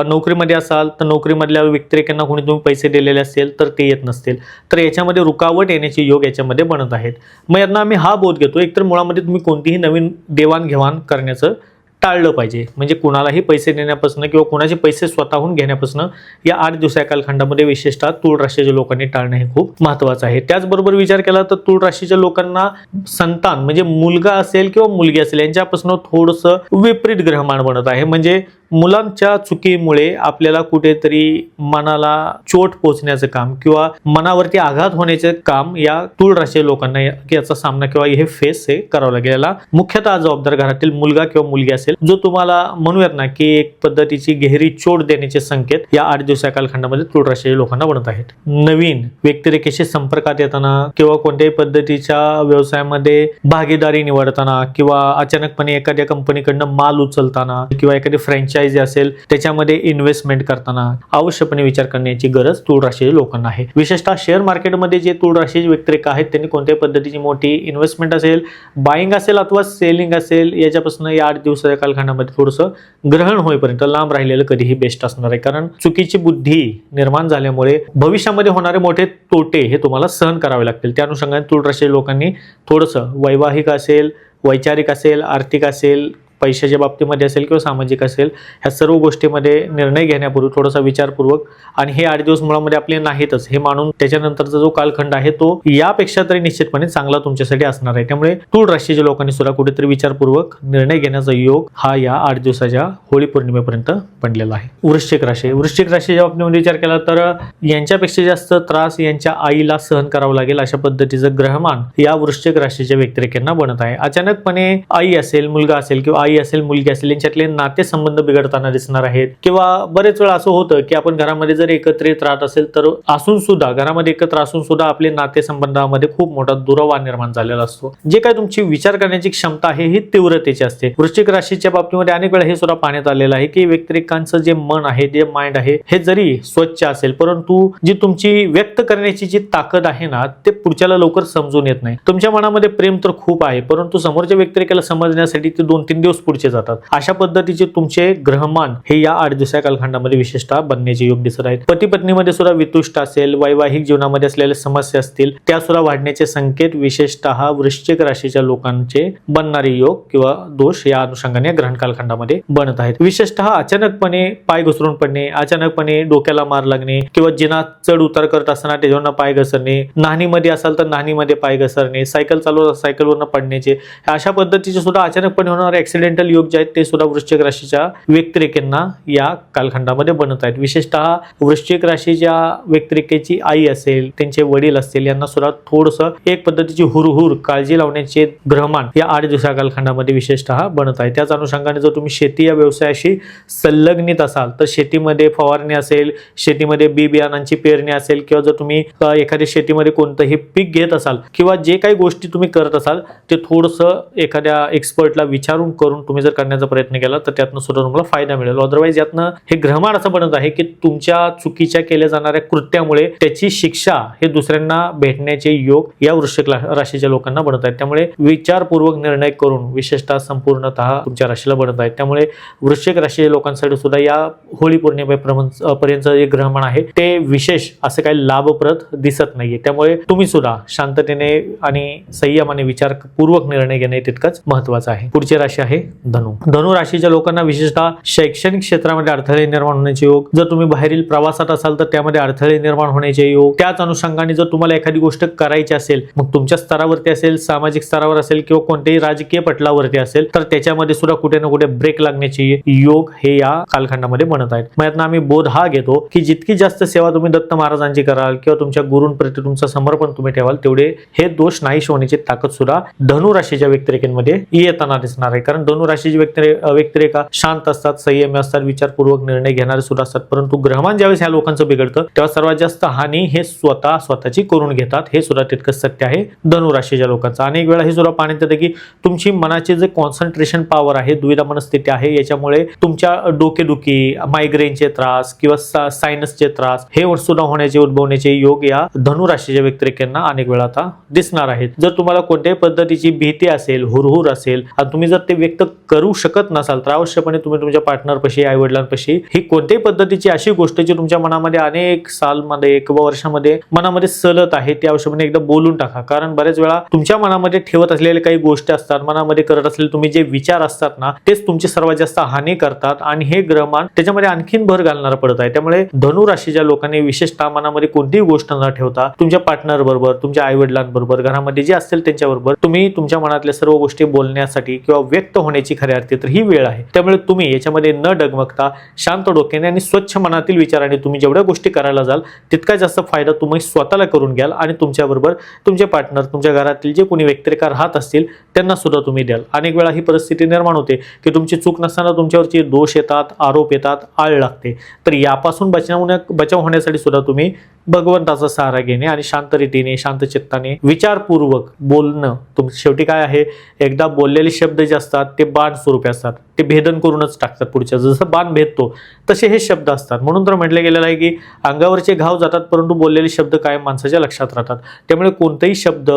नोकरीमध्ये असाल तर नोकरीमधल्या व्यक्तिरेखांना कोणी तुम्ही पैसे दिलेले असेल तर ते येत नसतील. तर याच्यामध्ये रुकावट येण्याचे योग याच्यामध्ये बनत आहेत. मग यांना आम्ही हा बोध घेतो, एकतर मुळामध्ये तुम्ही कोणतीही नवीन देवाणघेवाण करण्याचं टाळलं पाहिजे. म्हणजे कुणालाही पैसे देण्यापासून किंवा कुणाचे पैसे स्वतःहून घेण्यापासून या 8 दिवसा कालखंडामध्ये विशेषतः तूळ राशीच्या लोकांनी टाळणं हे खूप महत्त्वाचं आहे. त्याचबरोबर विचार केला तर तूळ राशीच्या लोकांना संतान म्हणजे मुलगा असेल किंवा मुलगी असेल यांच्यापासून थोडंसं विपरीत ग्रहमान बनत आहे. म्हणजे मुलांच्या चुकीमुळे आपल्याला कुठेतरी मनाला चोट पोचण्याचं काम किंवा मनावरती आघात होण्याचे काम या तूळ राशीच्या लोकांना याचा सामना किंवा हे फेस हे करावं लागेल. याला मुख्यतः जबाबदार घरातील मुलगा किंवा मुलगी असेल, जो तुम्हाला म्हणूयात ना की एक पद्धतीची गहिरी चोट देण्याचे संकेत या 8 दिवसा कालखंडामध्ये तूळ राशीच्या लोकांना बनत आहेत. नवीन व्यक्तिरेखेशी संपर्कात येताना किंवा कोणत्याही पद्धतीच्या व्यवसायामध्ये भागीदारी निवडताना किंवा अचानकपणे एखाद्या कंपनीकडनं माल उचलताना किंवा एखादी फ्रँचायझी असेल त्याच्यामध्ये इन्व्हेस्टमेंट करताना अवश्यपणे विचार करण्याची गरज तूळ राशीच्या लोकांना आहे. विशेषतः शेअर मार्केटमध्ये जे तूळ राशीचे व्यक्तिरेखा आहेत त्यांनी कोणत्याही पद्धतीची मोठी इन्व्हेस्टमेंट असेल, बाईंग असेल अथवा सेलिंग असेल याच्यापासून या 8 दिवसाच्या कालखंडामध्ये थोडंसं ग्रहण होईपर्यंत लांब राहिलेलं कधीही बेस्ट असणार आहे. कारण चुकीची बुद्धी निर्माण झाल्यामुळे भविष्यामध्ये होणारे मोठे तोटे हे तुम्हाला सहन करावे लागतील. त्या अनुषंगाने तूळ राशीच्या लोकांनी थोडंसं वैवाहिक असेल, वैचारिक असेल, आर्थिक असेल, पैशाच्या बाबतीमध्ये असेल किंवा सामाजिक असेल, ह्या सर्व गोष्टीमध्ये निर्णय घेण्यापूर्वी थोडासा विचारपूर्वक आणि हे 8 दिवस मुळामध्ये आपले नाहीतच हे मानून त्याच्यानंतरचा जो कालखंड आहे तो यापेक्षा तरी निश्चितपणे चांगला तुमच्यासाठी असणार आहे. त्यामुळे तूळ राशीच्या लोकांनी सुद्धा कुठेतरी विचारपूर्वक निर्णय घेण्याचा योग हा या 8 दिवसाच्या होळी पौर्णिमेपर्यंत बनलेला आहे. वृश्चिक राशी राशीच्या बाबतीमध्ये विचार केला तर यांच्यापेक्षा जास्त त्रास यांच्या आईला सहन करावा लागेल अशा पद्धतीचं ग्रहमान या वृश्चिक राशीच्या व्यक्तिरेखांना बनत आहे. अचानकपणे आई असेल, मुलगा असेल किंवा आई असेल, मुलगी असेल यांच्यातले नातेसंबंध बिघडताना दिसणार आहेत. किंवा बरेच वेळा असं होतं की आपण घरामध्ये जर एकत्रित राहत असेल तर असून सुद्धा घरामध्ये एकत्र असून सुद्धा आपले नातेसंबंधामध्ये खूप मोठा दुरावा निर्माण झालेला असतो. जे काय तुमची विचार करण्याची क्षमता आहे ही तीव्रतेची असते. वृश्चिक राशीच्या बाबतीमध्ये अनेक वेळा हे सुद्धा पाहण्यात आलेलं आहे की व्यक्तिरेखांचं जे मन आहे, जे माइंड आहे हे जरी स्वच्छ असेल परंतु जी तुमची व्यक्त करण्याची जी ताकद आहे ना ते पुढच्याला लवकर समजून येत नाही. तुमच्या मनामध्ये प्रेम तर खूप आहे परंतु समोरच्या व्यक्तिरेखेला समजण्यासाठी ते 2-3 दिवस पुढचे जातात. अशा पद्धतीचे तुमचे ग्रहमान हे या 8 दिवसा कालखंडामध्ये विशेषतः बनण्याचे योग दिसत आहेत. पती पत्नीमध्ये सुद्धा वितुष्ट असेल, वैवाहिक जीवनामध्ये असलेल्या समस्या असतील त्या सुद्धा वाढण्याचे संकेत विशेषतः वृश्चिक राशीच्या लोकांचे बनणारे योग किंवा दोष या अनुषंगाने ग्रहण कालखंडामध्ये बनत आहेत. विशेषतः अचानकपणे पाय घसरून पडणे, अचानकपणे डोक्याला मार लागणे किंवा जिना चढ उतार करत असताना त्याच्यावरनं पाय घसरणे, नाहनीमध्ये असाल तर नाहनीमध्ये पाय घसरणे, सायकल चालवत सायकलवरनं पडण्याचे, अशा पद्धतीचे सुद्धा अचानकपणे होणारे ऍक्सिडेंटल योग जे आहेत ते सुद्धा वृश्चिक राशीच्या व्यक्तिरेखांना या कालखंडामध्ये बनत आहेत. विशेषतः वृश्चिक राशीच्या व्यक्तिरेखेची आई असेल, त्यांचे वडील असतील यांना सुद्धा थोडंसं एक पद्धतीची हुरहुर काळजी लावण्याचे ग्रहमान या 8 दिवसा कालखंडामध्ये विशेषतः बनत आहे. त्याच अनुषंगाने जर तुम्ही शेती या व्यवसायाशी संलग्नित असाल तर शेतीमध्ये फवारणी असेल, शेतीमध्ये बी बियाणांची पेरणी असेल किंवा जर तुम्ही एखाद्या शेतीमध्ये कोणतंही पीक घेत असाल किंवा जे काही गोष्टी तुम्ही करत असाल ते थोडंसं एखाद्या एक्सपर्टला विचारून करून तुम्ही जर करण्याचा प्रयत्न केला तर त्यातनं सुद्धा तुम्हाला फायदा मिळेल. अदरवाईज यातनं हे ग्रहमान असं बनत आहे की तुमच्या चुकीच्या केल्या जाणाऱ्या कृत्यामुळे त्याची शिक्षा हे दुसऱ्यांना भेटण्याचे योग या वृश्चिक राशीच्या लोकांना बनत आहेत. त्यामुळे विचारपूर्वक निर्णय करून विशेषतः संपूर्णतः तुमच्या राशीला बनत आहेत. त्यामुळे वृश्चिक राशीच्या लोकांसाठी सुद्धा या होळी पौर्णिमेपर्यंत जे ग्रहमान आहे ते विशेष असं काही लाभप्रद दिसत नाहीये. त्यामुळे तुम्ही सुद्धा शांततेने आणि संयमाने विचारपूर्वक निर्णय घेणे तितकंच महत्वाचं आहे. पुढची राशी आहे धनु राशीच्या लोकांना विशेषतः शैक्षणिक क्षेत्रामध्ये अडथळे निर्माण होण्याचे योग, जर तुम्ही बाहेरील प्रवासात असाल तर त्यामध्ये अडथळे निर्माण होण्याचे योग, त्याच अनुषंगाने जर तुम्हाला एखादी गोष्ट करायची असेल मग तुमच्या स्तरावरती असेल, सामाजिक स्तरावर असेल किंवा कोणत्याही राजकीय पटलावरती असेल तर त्याच्यामध्ये सुद्धा कुठे ना कुठे ब्रेक लागण्याचे योग हे या कालखंडामध्ये बनत आहेत. मग यातनं आम्ही बोध हा घेतो की जितकी जास्त सेवा तुम्ही दत्त महाराजांची कराल किंवा तुमच्या गुरूंप्रती तुमचं समर्पण तुम्ही ठेवाल तेवढे हे दोष नाहीश होण्याची ताकद सुद्धा धनु राशीच्या व्यक्तिरेखेमध्ये येताना दिसणार आहे. कारण धनु राशीची व्यक्तिरेखा शांत असतात, संयमी असतात, विचारपूर्वक निर्णय घेणारे सुद्धा असतात. परंतु ग्रहमान ज्यावेळेस ह्या लोकांचं बिघडतं तेव्हा सर्वात जास्त हानी हे स्वतःची करून घेतात. हे सुद्धा तितकंच सत्य आहे धनु राशीच्या लोकांचं. अनेक वेळा हे सुद्धा पाहण्यात येतं की तुमची मनाचे जे कॉन्सन्ट्रेशन पॉवर आहे, द्विधा मनस्थिती आहे, याच्यामुळे तुमच्या डोकेदुखी, मायग्रेनचे त्रास किंवा सायनसचे त्रास हे सुद्धा होण्याचे उद्भवण्याचे योग या धनु राशीच्या व्यक्तिरेखांना अनेक वेळा आता दिसणार आहेत. जर तुम्हाला कोणत्याही पद्धतीची भीती असेल, हुरहुर असेल आणि तुम्ही जर ते व्यक्त व्यक्त करू शकत नसाल तर अवश्यपणे तुम्ही तुमच्या पार्टनरपाशी, आई वडिलांपाशी ही कोणत्याही पद्धतीची अशी गोष्ट जी तुमच्या मनामध्ये अनेक सालमध्ये किंवा वर्षामध्ये मनामध्ये सलत आहे ती अवश्यपणे एकदा बोलून टाका. कारण बऱ्याच वेळा तुमच्या मनामध्ये ठेवत असलेल्या काही गोष्टी असतात, मनामध्ये करत असलेले तुम्ही जे विचार असतात ना तेच तुमची सर्वात जास्त हानी करतात आणि हे ग्रहमान त्याच्यामध्ये आणखीन भर घालणार पडत आहे. त्यामुळे धनु राशीच्या लोकांनी विशेषतः मनामध्ये कोणतीही गोष्ट न ठेवता तुमच्या पार्टनर बरोबर, तुमच्या आई वडिलांबरोबर, घरामध्ये जे असतील त्यांच्याबरोबर तुम्ही तुमच्या मनातल्या सर्व गोष्टी बोलण्यासाठी किंवा व्यक्त होण्याची खऱ्या अर्थी तर ही वेळ आहे. त्यामुळे तुम्ही याच्यामध्ये न डगमगता शांत डोक्याने आणि स्वच्छ मनातील विचाराने तुम्ही जेवढ्या गोष्टी करायला जाल तितका जास्त फायदा तुम्ही स्वतःला करून घ्याल आणि तुमच्याबरोबर तुमचे पार्टनर, तुमच्या घरातील जे कोणी व्यक्तिरेखा राहत असतील त्यांना सुद्धा तुम्ही द्याल. अनेक वेळा ही परिस्थिती निर्माण होते की तुमची चूक नसताना तुमच्यावरची दोष येतात, आरोप येतात, आळ लागते. तर यापासून बचाव होण्यासाठी सुद्धा तुम्ही भगवंताचा सहारा घेणे आणि शांत रीतीने, शांत चित्ताने, विचारपूर्वक बोलणं. शेवटी काय आहे, एकदा बोललेले शब्द जे असतात ते बाण स्वरूपी असतात, ते भेदन करूनच टाकतात पुढच्या. जसं बाण भेदतो तसे हे शब्द असतात. म्हणून तर म्हटलं गेलेलं आहे की अंगावरचे घाव जातात परंतु बोललेले शब्द कायम माणसाच्या लक्षात राहतात. त्यामुळे कोणतेही शब्द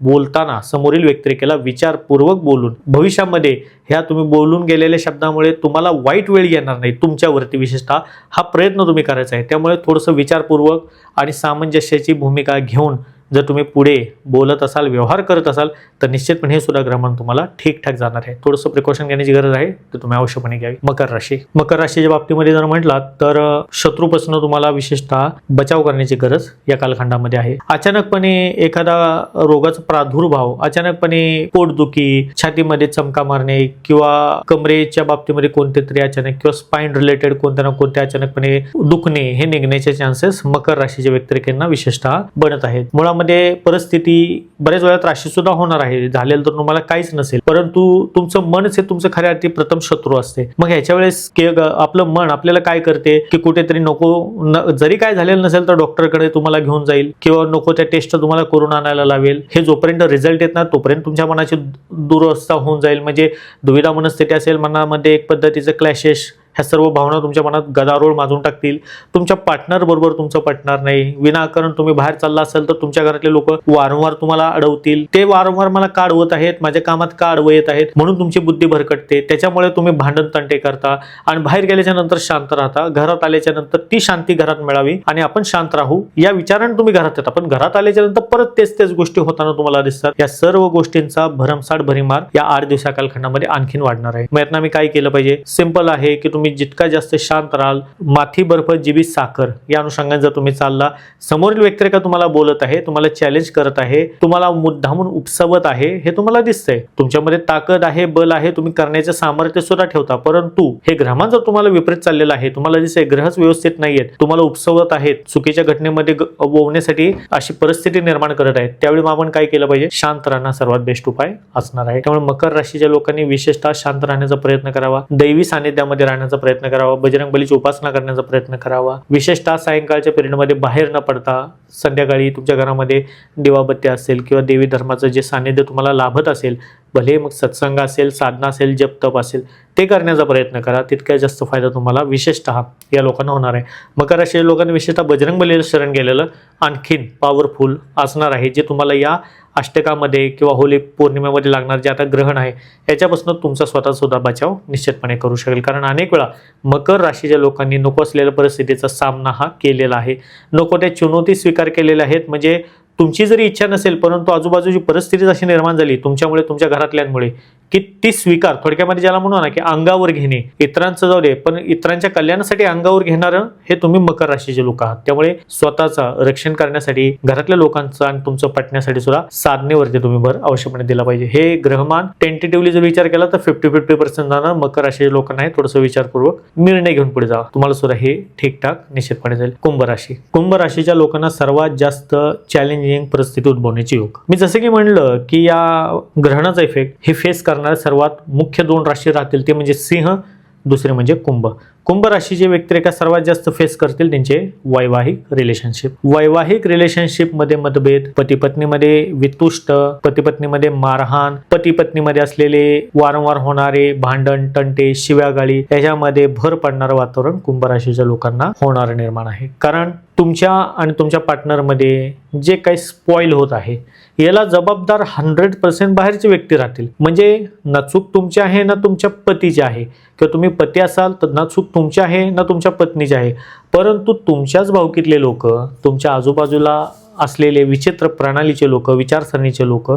बोलताना समोरील व्यक्तिरेखेला विचारपूर्वक बोलून भविष्यामध्ये ह्या तुम्ही बोलून गेलेल्या शब्दामुळे तुम्हाला वाईट वेळ येणार नाही तुमच्यावरती, विशेषतः हा प्रयत्न तुम्ही करायचा आहे. त्यामुळे थोडंसं विचारपूर्वक आणि सामंजस्याची भूमिका घेऊन जर तुम्ही पुढे बोलत असाल, व्यवहार करत असाल तर निश्चितपणे हे सुद्धा ग्रहमान तुम्हाला ठीकठाक जाणार आहे. थोडंसं प्रिकॉशन घेण्याची गरज आहे तर तुम्ही अवश्यपणे घ्यावी. मकर राशी. मकर राशीच्या बाबतीमध्ये जर म्हटलात तर शत्रूपासून तुम्हाला विशेषतः बचाव करण्याची गरज या कालखंडामध्ये आहे. अचानकपणे एखादा रोगाचा प्रादुर्भाव, अचानकपणे पोटदुखी, छातीमध्ये चमका मारणे किंवा कमरेच्या बाबतीमध्ये कोणते तरी अचानक किंवा स्पाइन रिलेटेड कोणत्या ना कोणत्या अचानकपणे दुखणे हे निघण्याचे चान्सेस मकर राशीच्या व्यक्तिरेखांना विशेषतः बनत आहेत. मुळामध्ये परिस्थिती बऱ्याच वेळा त्राशी सुद्धा होणार आहे, झालेलं तर तुम्हाला काहीच नसेल परंतु तुमचं मनच हे तुमचं खऱ्या अर्थी प्रथम शत्रू असते. मग ह्याच्या वेळेस आपलं मन आपल्याला काय करते की कुठेतरी जरी काय झालेलं नसेल तर डॉक्टरकडे तुम्हाला घेऊन जाईल किंवा नको त्या टेस्ट तुम्हाला करून आणायला लावेल. हे जोपर्यंत रिझल्ट येत नाही तोपर्यंत तुमच्या मनाची दुरवस्था होऊन जाईल. म्हणजे दुविधा मनस्थिती असेल, मनामध्ये एक पद्धतीचं क्लॅशेस, ह्या सर्व भावना तुमच्या मनात गदारोळ माजून टाकतील. तुमच्या पार्टनर बरोबर तुमचं पटणार नाही. विनाकारण तुम्ही बाहेर चालला असेल तर तुमच्या घरातले लोक वारंवार तुम्हाला अडवतील. ते वारंवार मला का अडवत आहेत, माझ्या कामात का अडवत येत आहेत म्हणून तुमची बुद्धी भरकटते. त्याच्यामुळे तुम्ही भांडण तंटे करता आणि बाहेर गेल्याच्या नंतर शांत राहता. घरात आल्याच्या नंतर ती शांती घरात मिळावी आणि आपण शांत राहू या विचाराने तुम्ही घरात येता. पण घरात आल्याच्या नंतर परत तेच गोष्टी होताना तुम्हाला दिसतात. या सर्व गोष्टींचा भरमसाठ भरीमार या 8 दिवसा कालखंडामध्ये आणखीन वाढणार आहे. मग यातनं मी काय केलं पाहिजे? सिंपल आहे की तुम्ही जितका जास्त शांत राहाल, माथी बर्फ जिबी साखर या अनुषंगाने जर तुम्ही चालला, समोरील व्यक्तिरेखा तुम्हाला बोलत आहे, तुम्हाला चॅलेंज करत आहे, तुम्हाला मुद्दामून उपसवत आहे, हे तुम्हाला दिसतंय. तुमच्यामध्ये ताकद आहे, बल आहे, तुम्ही करण्याचे सामर्थ्य सुद्धा ठेवता. परंतु हे ग्रहमान जर तुम्हाला विपरीत चाललेलं आहे, तुम्हाला दिसतंय ग्रहच व्यवस्थित नाहीयेत, तुम्हाला उपसवत आहेत, चुकीच्या घटनेमध्ये ओवण्यासाठी अशी परिस्थिती निर्माण करत आहेत, त्यावेळी आपण काय केलं पाहिजे? शांत राहणं सर्वात बेस्ट उपाय असणार आहे. त्यामुळे मकर राशीच्या लोकांनी विशेषतः शांत राहण्याचा प्रयत्न करावा, दैवी सानिध्यामध्ये राहण्याचा प्रयत्न करावा, बजरंग बलीची उपासना करण्याचा प्रयत्न करावा. विशेषतः सायंकाळच्या पिरियडमध्ये बाहेर न पडता संध्याकाळी तुमच्या घरामध्ये दिवाबत्ती असेल किंवा देवी धर्माचं जे सानिध्य तुम्हाला लाभत असेल, भले मग सत्संग असेल, साधना असेल, जप तप असेल, ते करण्याचा प्रयत्न करा. तितक्या जास्त फायदा तुम्हाला विशेषतः या लोकांना होणार आहे. मकर राशीच्या लोकांनी विशेषतः बजरंग बलीला शरण गेलेलं आणखीन पॉवरफुल असणार आहे, जे तुम्हाला या अष्टकामध्ये किंवा होली पौर्णिमेमध्ये लागणार जे आता ग्रहण आहे याच्यापासून तुमचा स्वतः सुद्धा बचाव निश्चितपणे करू शकेल. कारण अनेक वेळा मकर राशीच्या लोकांनी नको असलेल्या परिस्थितीचा सामना हा केलेला आहे, नको त्या चुनौती स्वीकार केलेल्या आहेत. म्हणजे तुमची जरी इच्छा नसेल परंतु आजूबाजूची परिस्थिती अशी निर्माण झाली तुमच्यामुळे, तुमच्या घरातल्यांमुळे, की ती स्वीकार, थोडक्यामध्ये ज्याला म्हणू ना की अंगावर घेणे, इतरांचं जाऊ दे पण इतरांच्या कल्याणासाठी अंगावर घेणारं हे तुम्ही मकर राशीचे लोक आहात. त्यामुळे स्वतःचा रक्षण करण्यासाठी, घरातल्या लोकांचं आणि तुमचं पटण्यासाठी सुद्धा साधनेवरती तुम्ही भर अवश्यपणे दिला पाहिजे. हे ग्रहमान टेंटेटिव्हली जर विचार केला तर 50-50% जाणार मकर राशीच्या लोकांना आहे. थोडंसं विचारपूर्वक निर्णय घेऊन पुढे जावा, तुम्हाला सुद्धा हे ठीकठाक निश्चितपणे जाईल. कुंभ राशी. कुंभ राशीच्या लोकांना सर्वात जास्त चॅलेंजिंग परिस्थिती उद्भवण्याची योग. मी जसं की म्हणलं की या ग्रहणाचा इफेक्ट हे फेस करणारे सर्वात मुख्य 2 राशी राहतील, ते म्हणजे सिंह, दुसरे म्हणजे कुंभ. कुंभ राशीचे व्यक्तिरेखा सर्वात जास्त फेस करतील त्यांचे वैवाहिक रिलेशनशिप. वैवाहिक रिलेशनशिप मध्ये मतभेद, पती पत्नीमध्ये वितुष्ट, पती पत्नीमध्ये मारहाण, पती पत्नीमध्ये असलेले वारंवार होणारे भांडण, तंटे, शिव्यागाळी याच्यामध्ये भर पडणारं वातावरण कुंभ राशीच्या लोकांना होणार निर्माण आहे. कारण तुमच्या आणि तुमच्या पार्टनरमध्ये जे काही स्पॉइल होत आहे याला जबाबदार 100% बाहेरचे व्यक्ती राहतील. म्हणजे ना चूक तुमची आहे ना तुमच्या पतीची आहे, किंवा तुम्ही पती असाल तर ना चूक तुमची आहे ना तुमच्या पत्नीची आहे, परंतु तुमच्याच भावकीतले लोक, तुमच्या आजूबाजूला असलेले विचित्र प्रणालीचे लोक, विचारसरणीचे लोक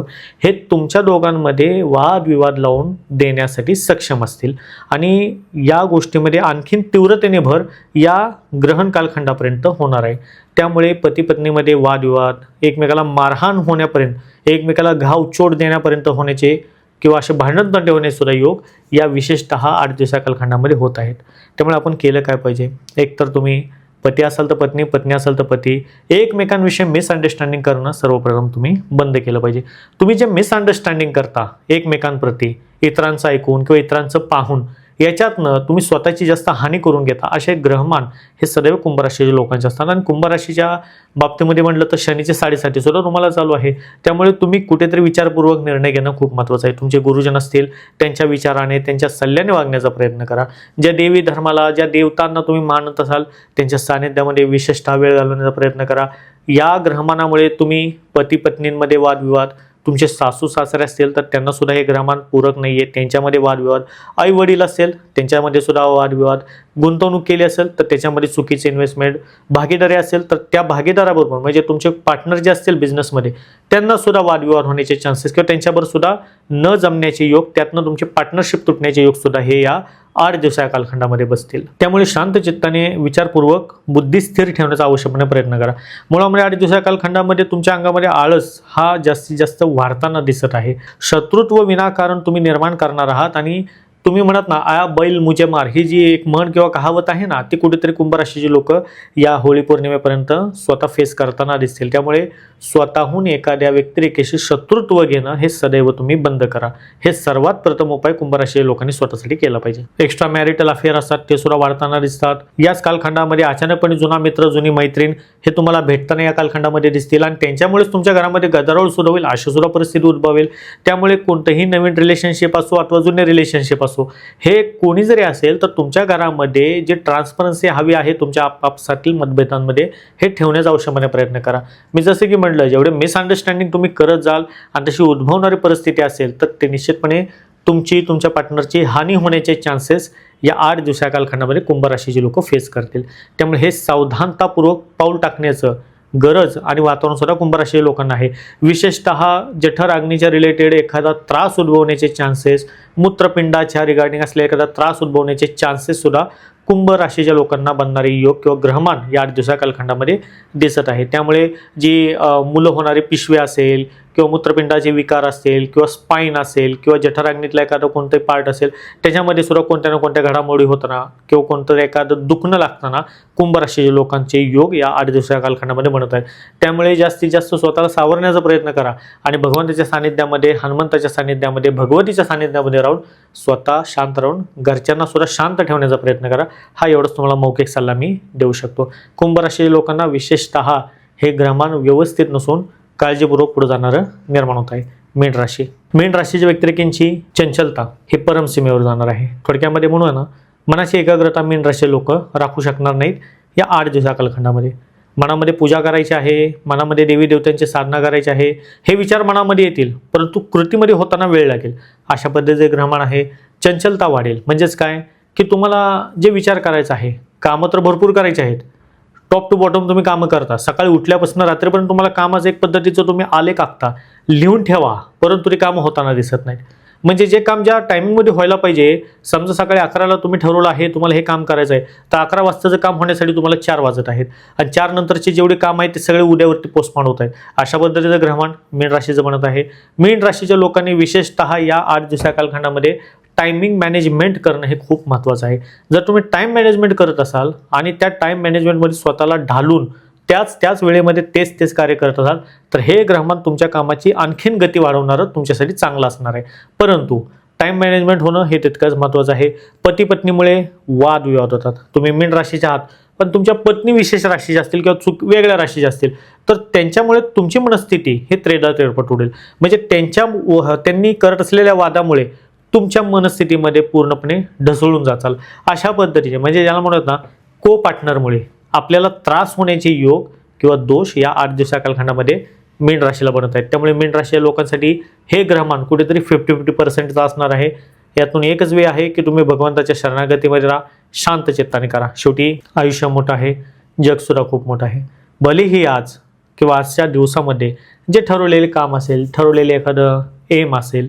हे तुमच्या दोघांमध्ये वादविवाद लावून देण्यासाठी सक्षम असतील. आणि या गोष्टीमध्ये आणखीन तीव्रतेने भर या ग्रहण कालखंडापर्यंत होणार आहे. त्यामुळे पती पत्नीमध्ये वादविवाद, एकमेकाला मारहाण होण्यापर्यंत, एकमेकाला घाव चोट देण्यापर्यंत होण्याचे किंवा असे भांडण तंटे होण्याचे सुद्धा योग या विशेषतः 8 दिवसा कालखंडामध्ये होत आहेत. त्यामुळे आपण केलं काय पाहिजे? एक तर तुम्ही पती असाल तर पत्नी, पत्नी असाल तर पती, एकमेकांविषयी मिसअंडरस्टँडिंग करणं सर्वप्रथम तुम्ही बंद केलं पाहिजे. तुम्ही जे मिसअंडरस्टँडिंग करता एकमेकांप्रती, इतरांचं ऐकून किंवा इतरांचं पाहून, याच्यातनं तुम्ही स्वतःची जास्त हानी करून घेता. असे ग्रहमान हे सदैव कुंभ राशीच्या लोकांचे असतात. आणि कुंभ राशीच्या बाबतीमध्ये म्हटलं तर शनीचे 7.5 सुद्धा तुम्हाला चालू आहे. त्यामुळे तुम्ही कुठेतरी विचारपूर्वक निर्णय घेणं खूप महत्त्वाचं आहे. तुमचे गुरुजन असतील त्यांच्या विचाराने, त्यांच्या सल्ल्याने वागण्याचा प्रयत्न करा. ज्या देवी धर्माला, ज्या देवतांना तुम्ही मानत असाल त्यांच्या सानिध्यामध्ये विशेषतः वेळ घालवण्याचा प्रयत्न करा. या ग्रहमानामुळे तुम्ही पती पत्नींमध्ये वादविवाद, तुमचे सासू सासरे असतील तर त्यांना सुद्धा हे ग्रहमान पूरक नाहीये, त्यांच्यामध्ये वादविवाद, आई वडील असेल त्यांच्यामध्ये सुद्धा वादविवाद, गुंतवणूक केली असेल तर त्याच्यामध्ये चुकीचे इन्व्हेस्टमेंट, भागीदारी असेल तर त्या भागीदाराबरोबर म्हणजे तुमचे पार्टनर जे असतील बिझनेसमध्ये त्यांना सुद्धा वादविवाद होण्याचे चान्सेस किंवा त्यांच्याबरोबर सुद्धा न जमण्याचे योग, त्यातनं तुमचे पार्टनरशिप तुटण्याचे योग सुद्धा हे या 8 दिवसा कालखंडामध्ये बसतील. त्यामुळे शांत चित्ताने विचारपूर्वक बुद्धी स्थिर ठेवण्याचा आवश्यकपणे प्रयत्न करा. मुळामध्ये 8 दिवसा कालखंडामध्ये तुमच्या अंगामध्ये आळस हा जास्तीत जास्त वाढताना दिसत आहे. शत्रुत्व विनाकारण तुम्ही निर्माण करणार आहात. आणि तुम्ही म्हणत ना, आया बैल मुझे मार, ही जी एक म्हण किंवा कहावत आहे ना, ती कुठेतरी कुंभ राशीची लोक या होळी पौर्णिमेपर्यंत स्वतः फेस करताना दिसतील. त्यामुळे स्वतःहून एखाद्या व्यक्तिरेखेशी शत्रुत्व घेणं हे सदैव तुम्ही बंद करा. हे सर्वात प्रथम उपाय कुंभ राशीच्या लोकांनी स्वतःसाठी केला पाहिजे. एक्स्ट्रा मॅरिटल अफेअर असतात ते सुद्धा वाढताना दिसतात. याच कालखंडामध्ये अचानकपणे जुना मित्र, जुनी मैत्रीण हे तुम्हाला भेटताना या कालखंडामध्ये दिसतील. आणि त्यांच्यामुळेच तुमच्या घरामध्ये गदारोळ सुरू होईल, अशी सुद्धा परिस्थिती उद्भवेल. त्यामुळे कोणतंही नवीन रिलेशनशिप असो अथवा जुने रिलेशनशिप असो, हे कोणी जरी असेल तर तुमच्या घरामध्ये जे ट्रान्सपरन्सी हवी आहे तुमच्या आपापसातील मतभेदांमध्ये, हे ठेवण्याचा आवश्यकपणे प्रयत्न करा. मी जसं की म्हटलं, जेवढे मिसअंडरस्टँडिंग तुम्ही करत जाल आणि तशी उद्भवणारी परिस्थिती असेल तर ते निश्चितपणे तुमची, तुमच्या पार्टनरची हानी होण्याचे चान्सेस या 8 दिवसा कालखंडामध्ये कुंभ राशीचे लोक फेस करतील. त्यामुळे हे सावधानतापूर्वक पाऊल टाकण्याचं गरज आणि वातावरण सुद्धा कुंभ राशीच्या लोकांना आहे. विशेषतः जठर अग्नीच्या रिलेटेड एखादा त्रास उद्भवण्याचे चान्सेस, मूत्रपिंडाच्या रिगार्डिंग असलेला एखादा त्रास उद्भवण्याचे चान्सेस सुद्धा कुंभ राशीच्या लोकांना बनणारे योग किंवा ग्रहमान या 8 दिवसा कालखंडामध्ये दिसत आहे. त्यामुळे जी मुलं होणारी पिशवी असेल किंवा मूत्रपिंडाचे विकार असतील किंवा स्पाईन असेल किंवा जठराग्नीतला एखादा कोणताही पार्ट असेल, त्याच्यामध्ये सुद्धा कोणत्या ना कोणत्या घडामोडी होताना किंवा कोणतं एखादं दुखणं लागताना कुंभ राशीच्या लोकांचे योग या 8 दिवसा कालखंडामध्ये बनत आहेत. त्यामुळे जास्तीत जास्त स्वतःला सावरण्याचा प्रयत्न करा आणि भगवंताच्या सानिध्यामध्ये, हनुमंताच्या सानिध्यामध्ये, भगवतीच्या सानिध्यामध्ये राहून स्वतः शांत राहून घरच्यांना सुद्धा शांत ठेवण्याचा प्रयत्न करा. हा एवढंच तुम्हाला मौखिक सल्ला मी देऊ शकतो. कुंभ राशीच्या लोकांना विशेषतः हे ग्रहमान व्यवस्थित नसून काळजीपूर्वक पुढे जाणारं निर्माण होत आहे. मीन राशी, मीन राशीच्या व्यक्तिरेखांची चंचलता हे परमसीमेवर जाणार आहे. थोडक्यामध्ये म्हणूया ना, मनाची एकाग्रता मीन राशीचे लोक राखू शकणार नाहीत या 8 दिवसा कालखंडामध्ये. मनामध्ये पूजा करायची आहे, मनामध्ये देवी देवतांची साधना करायची आहे, हे विचार मनामध्ये येतील, परंतु कृतीमध्ये होताना वेळ लागेल. अशा पद्धतीचे ग्रहमान आहे. चंचलता वाढेल. म्हणजेच काय की तुम्हाला जे विचार करायचा आहे, कामं तर भरपूर करायचे आहेत, टॉप टू बॉटम तुम्ही कामं करता, सकाळी उठल्यापासून रात्रीपर्यंत तुम्हाला कामाचं एक पद्धतीचं तुम्ही आलेख आखता, लिहून ठेवा, परंतु ते कामं होताना दिसत नाहीत. म्हणजे जे काम ज्या टायमिंगमध्ये व्हायला पाहिजे, समजा सकाळी 11ला तुम्ही ठरवलं आहे तुम्हाला हे काम करायचं आहे, तर 11 वाजताचं काम होण्यासाठी तुम्हाला 4 वाजत आहेत आणि 4 नंतरचे जेवढे काम आहेत ते सगळे उद्यावरती पोस्टपोन होत आहेत. अशा पद्धतीचं ग्रहमान मीन राशीचं बनत आहे. मीन राशीच्या लोकांनी विशेषतः या 8 दिवसा कालखंडामध्ये टायमिंग मॅनेजमेंट करणं हे खूप महत्त्वाचं आहे. जर तुम्ही टाईम मॅनेजमेंट करत असाल आणि त्या टाईम मॅनेजमेंटमध्ये स्वतःला ढालून त्याच वेळेमध्ये तेच कार्य करत असाल तर हे ग्रहमान तुमच्या कामाची आणखीन गती वाढवणारं तुमच्यासाठी चांगलं असणार आहे. परंतु टाईम मॅनेजमेंट होणं हे तितकंच महत्त्वाचं आहे. पती पत्नीमुळे वादविवाद होतात. तुम्ही मीन राशीचे आहात पण तुमच्या पत्नी विशेष राशीच्या असतील किंवा वेगळ्या राशीच्या असतील तर त्यांच्यामुळे तुमची मनस्थिती हे तेरपट उडेल. म्हणजे त्यांनी करत असलेल्या वादामुळे तुमच्या मनस्थितीमध्ये पूर्णपणे ढसळून जाचाल. अशा पद्धतीचे म्हणजे ज्याला म्हणत ना, को पार्टनरमुळे आपल्याला त्रास होण्याचे योग किंवा दोष या 8 दिवसा कालखंडामध्ये मीन राशीला बनत आहेत. त्यामुळे मीन राशी लोकांसाठी हे ग्रहमान कुठेतरी 50-50% असणार आहे. यातून एकच वे आहे की तुम्ही भगवंताच्या शरणागतीमध्ये राहा, शांत चित्ताने करा. शेवटी आयुष्य मोठं आहे, जग सुद्धा खूप मोठं आहे. भलेही आज किंवा आजच्या दिवसामध्ये जे ठरवलेले काम असेल, ठरवलेले एखादं एम असेल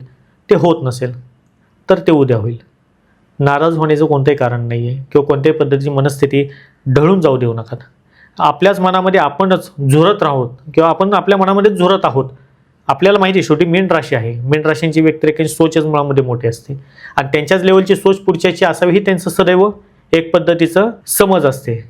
ते होत नसेल तर ते उद्या होईल. नाराज होण्याचं कोणतंही कारण नाही आहे किंवा कोणत्याही पद्धतीची मनस्थिती ढळून जाऊ देऊ नका. आपल्याच मनामध्ये आपणच झुरत राहोत किंवा आपण आपल्या मनामध्ये झुरत आहोत. आपल्याला माहिती आहे शेवटी मीन राशी आहे. मीन राशींची व्यक्तिरेखांची सोचच मुळामध्ये मोठी असते आणि त्यांच्याच लेवलची सोच पुढच्याची असावी ही त्यांचं सदैव एक पद्धतीचं समज असते.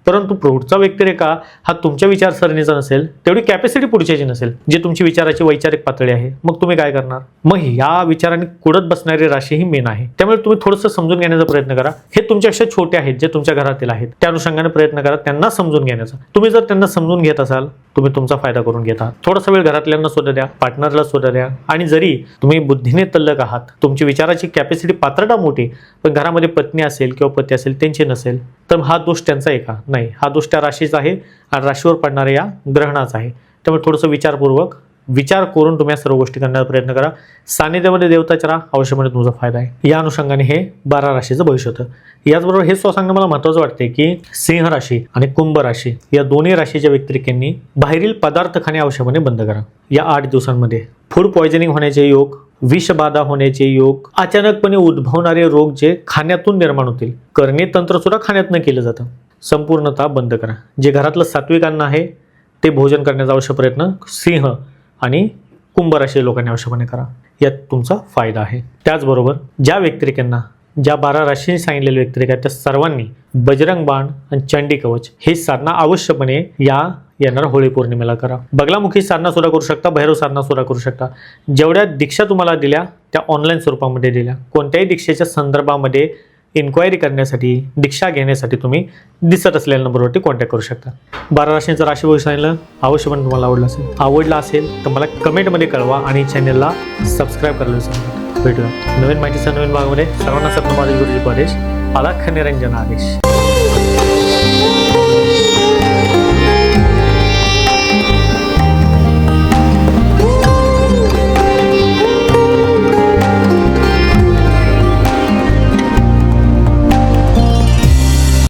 परंतु पुढचा व्यक्तिरेखा हा तुमच्या विचारसरणीचा नसेल, तेवढी कॅपॅसिटी पुढच्याची नसेल जी तुमची विचाराची वैचारिक पातळी आहे. मग तुम्ही काय करणार? मग या विचाराने कुडत बसणारी राशी ही मीन आहे. त्यामुळे तुम्ही थोडंसं समजून घेण्याचा प्रयत्न करा. हे तुमच्यापेक्षा छोटे आहेत जे तुमच्या घरातील आहेत, त्या अनुषंगाने प्रयत्न करा त्यांना समजून घेण्याचा. तुम्ही जर त्यांना समजून घेत असाल तुम्ही तुमचा फायदा करून घेता. थोडासा वेळ घरातल्यांना सुद्धा द्या, पार्टनरला सुद्धा द्या. आणि जरी तुम्ही बुद्धीने तल्लक आहात, तुमची विचाराची कॅपॅसिटी पात्रता मोठी, पण घरामध्ये पत्नी असेल किंवा पती असेल त्यांची नसेल, तर हा दोष त्यांचा आहे का? नाही, हा दोष त्या राशीचा आहे आणि राशीवर पडणाऱ्या या ग्रहणाचा आहे. त्यामुळे थोडंसं विचारपूर्वक विचार करून तुम्ही या सर्व गोष्टी करण्याचा प्रयत्न करा. सानिध्यामध्ये देवताच्या राहा, अवश्यपणे तुमचा फायदा आहे. या अनुषंगाने हे 12 राशीचं भविष्य होतं. याचबरोबर हे सांगणं मला महत्त्वाचं वाटते की सिंह राशी आणि कुंभ राशी या दोन्ही राशीच्या व्यक्तिरेखांनी बाहेरील पदार्थ खाणे अवश्यपणे बंद करा. या 8 दिवसांमध्ये फूड पॉयझनिंग होण्याचे योग, विषबाधा होण्याचे योग, अचानकपणे उद्भवणारे रोग जे खाण्यातून निर्माण होतील, करणे तंत्र सुद्धा खाण्यातून केलं जातं, संपूर्णतः बंद करा. जे घरातलं सात्विक अन्न आहे ते भोजन करण्याचा अवश्य प्रयत्न सिंह आणि कुंभ राशी लोकांनी अवश्यपणे करा. यात तुमचा फायदा आहे. त्याचबरोबर ज्या व्यक्तिरेखांना ज्या 12 राशींनी सांगितलेल्या व्यक्तिरेखा त्या सर्वांनी बजरंग बाण आणि चंडी कवच हे साधना अवश्यपणे या येणाऱ्या होळी पौर्णिमेला करा. बगलामुखी साधना सुद्धा करू शकता, भैरव साधना सुद्धा करू शकता. जेवढ्या दीक्षा तुम्हाला दिल्या त्या ऑनलाईन स्वरूपामध्ये दिल्या. कोणत्याही दीक्षेच्या संदर्भामध्ये इन्क्वायरी करण्यासाठी, दीक्षा घेण्यासाठी तुम्ही दिसत असलेल्या नंबरवरती कॉन्टॅक्ट करू शकता. 12 राशींचं राशी भविष्य सांगितलं, अवश्यपणे तुम्हाला आवडलं असेल तर मला कमेंटमध्ये कळवा आणि चॅनलला सबस्क्राईब करायला विसरू नका. भेटूया नवीन माहितीच्या नवीन भागामध्ये. सर्वांना सत्य माझे गुरुजी आदेश, अलख निरंजन आदेश.